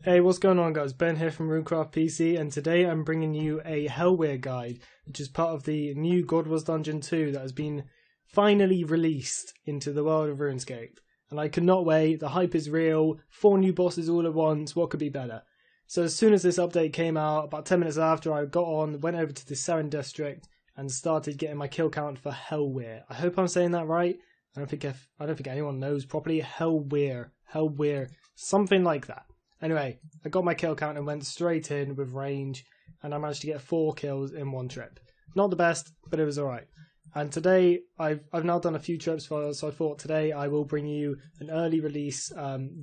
Hey, what's going on guys? Ben here from RuneCraftpc, and today I'm bringing you a Helwyr guide, which is part of the new God Wars Dungeon 2 that has been finally released into the world of RuneScape. And I cannot wait, the hype is real, 4 new bosses all at once, what could be better? So as soon as this update came out, about 10 minutes after, I got on, went over to the Seren district and started getting my kill count for Helwyr. I hope I'm saying that right. I don't think anyone knows properly. Helwyr, something like that. Anyway, I got my kill count and went straight in with range, and I managed to get 4 kills in one trip. Not the best, but it was alright. And today, I've now done a few trips for us, so I thought today I will bring you an early release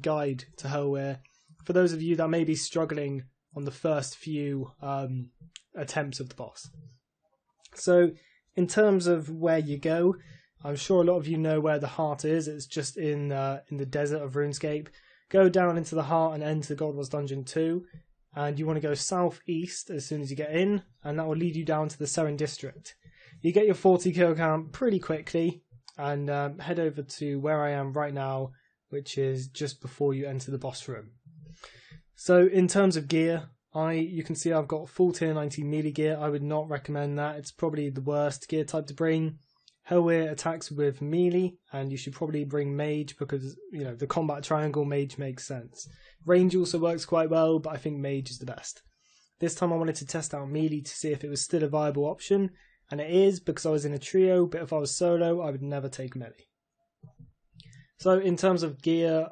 guide to Helwyr for those of you that may be struggling on the first few attempts of the boss. So, in terms of where you go, I'm sure a lot of you know where the heart is. It's just in the desert of RuneScape. Go down into the heart and enter God Wars Dungeon 2, and you want to go southeast as soon as you get in, and that will lead you down to the Seren district. You get your 40 kill count pretty quickly, and head over to where I am right now, which is just before you enter the boss room. So in terms of gear, you can see I've got full tier 90 melee gear. I would not recommend that. It's probably the worst gear type to bring. Helwyr attacks with melee, and you should probably bring mage because, you know, the combat triangle mage makes sense. Range also works quite well, but I think mage is the best. This time I wanted to test out melee to see if it was still a viable option, and it is because I was in a trio, but if I was solo, I would never take melee. So in terms of gear,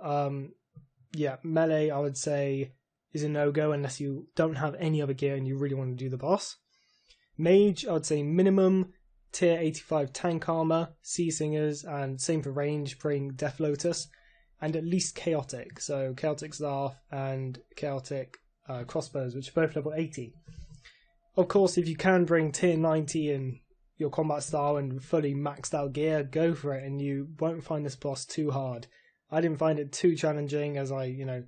yeah, melee I would say is a no-go unless you don't have any other gear and you really want to do the boss. Mage, I would say minimum tier 85 tank armor, sea singers, and same for range, bring Death Lotus, and at least chaotic, so chaotic staff and chaotic crossbows, which are both level 80. Of course, if you can bring tier 90 in your combat style and fully maxed out gear, go for it, and you won't find this boss too hard. I didn't find it too challenging, as there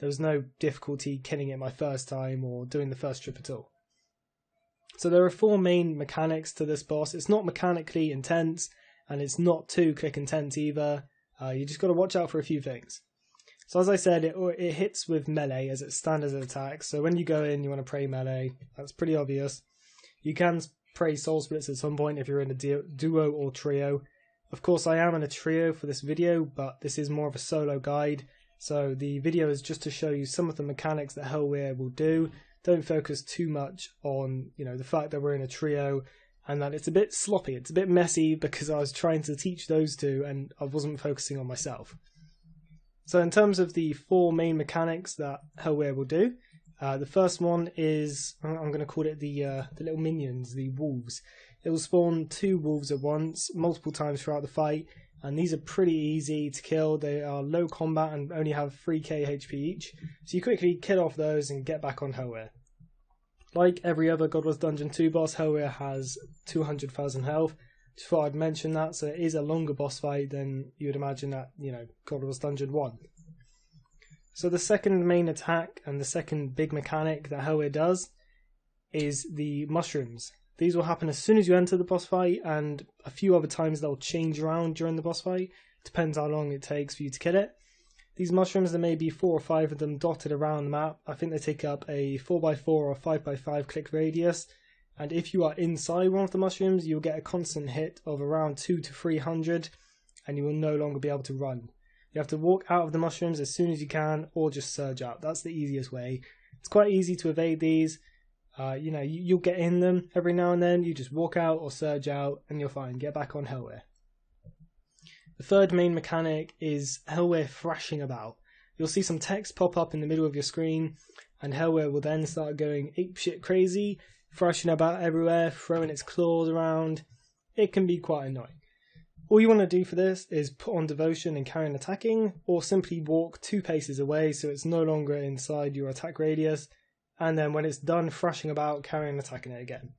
was no difficulty killing it my first time or doing the first trip at all. So there are 4 main mechanics to this boss. It's not mechanically intense, and it's not too click intense either. You just got to watch out for a few things. So as I said, it hits with melee as its standard attack. So when you go in, you want to pray melee. That's pretty obvious. You can pray soul splits at some point if you're in a duo or trio. Of course, I am in a trio for this video, but this is more of a solo guide. So the video is just to show you some of the mechanics that Helwyr will do. Don't focus too much on, the fact that we're in a trio and that it's a bit sloppy, it's a bit messy because I was trying to teach those two and I wasn't focusing on myself. So in terms of the 4 main mechanics that Helwyr will do, the first one is, I'm going to call it the little minions, the wolves. It will spawn 2 wolves at once, multiple times throughout the fight, and these are pretty easy to kill. They are low combat and only have 3k HP each, so you quickly kill off those and get back on Helwyr. Like every other God Wars Dungeon 2 boss, Helwyr has 200,000 health. Just thought I'd mention that, so it is a longer boss fight than you would imagine at, God Wars Dungeon 1. So the second main attack and the second big mechanic that Helwyr does is the mushrooms. These will happen as soon as you enter the boss fight, and a few other times they'll change around during the boss fight. Depends how long it takes for you to kill it. These mushrooms, there may be 4 or 5 of them dotted around the map. I think they take up a 4x4 or 5x5 click radius, and if you are inside one of the mushrooms, you'll get a constant hit of around 200 to 300, and you will no longer be able to run. You have to walk out of the mushrooms as soon as you can, or just surge out. That's the easiest way. It's quite easy to evade these. You'll get in them every now and then. You just walk out or surge out, and you're fine. Get back on Helwyr. The third main mechanic is Helwyr thrashing about. You'll see some text pop up in the middle of your screen, and Helwyr will then start going apeshit crazy, thrashing about everywhere, throwing its claws around. It can be quite annoying. All you want to do for this is put on devotion and carry on attacking, or simply walk 2 paces away so it's no longer inside your attack radius, and then when it's done thrashing about, carry on attacking it again.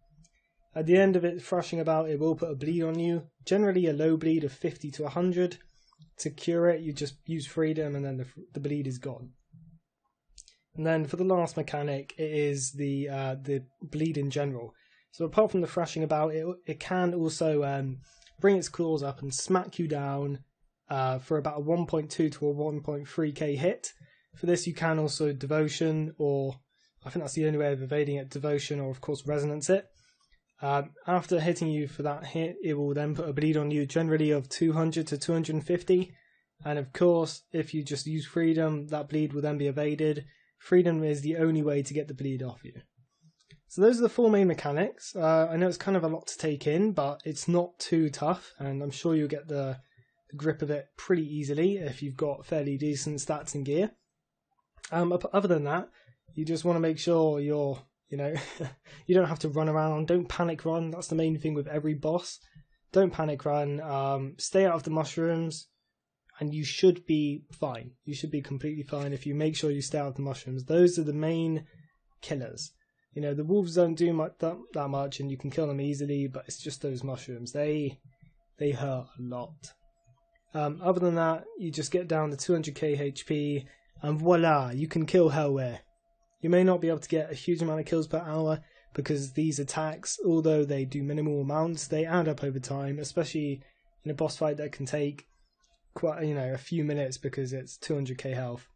At the end of it thrashing about, it will put a bleed on you, generally a low bleed of 50 to 100. To cure it, you just use freedom and then the bleed is gone. And then for the last mechanic, it is the bleed in general. So apart from the thrashing about, it can also bring its claws up and smack you down for about a 1.2 to a 1.3k hit. For this you can also devotion, or I think that's the only way of evading it, devotion, or of course resonance it. After hitting you for that hit, it will then put a bleed on you, generally of 200 to 250. And of course, if you just use freedom, that bleed will then be evaded. Freedom is the only way to get the bleed off you. So those are the 4 main mechanics. I know it's kind of a lot to take in, but it's not too tough, and I'm sure you'll get the grip of it pretty easily if you've got fairly decent stats and gear. Other than that, you just want to make sure you're, you don't have to run around. Don't panic run. That's the main thing with every boss. Don't panic run. Stay out of the mushrooms, and you should be fine. You should be completely fine if you make sure you stay out of the mushrooms. Those are the main killers. The wolves don't do that much, and you can kill them easily, but it's just those mushrooms. They hurt a lot. Other than that, you just get down to 200k HP, and voila, you can kill Helwyr. You may not be able to get a huge amount of kills per hour, because these attacks, although they do minimal amounts, they add up over time, especially in a boss fight that can take quite a few minutes because it's 200k health.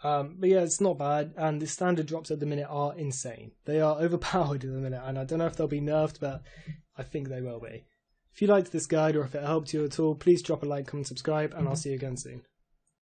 But yeah, it's not bad, and the standard drops at the minute are insane. They are overpowered at the minute, and I don't know if they'll be nerfed, but I think they will be. If you liked this guide, or if it helped you at all, please drop a like, comment, subscribe, and I'll see you again soon.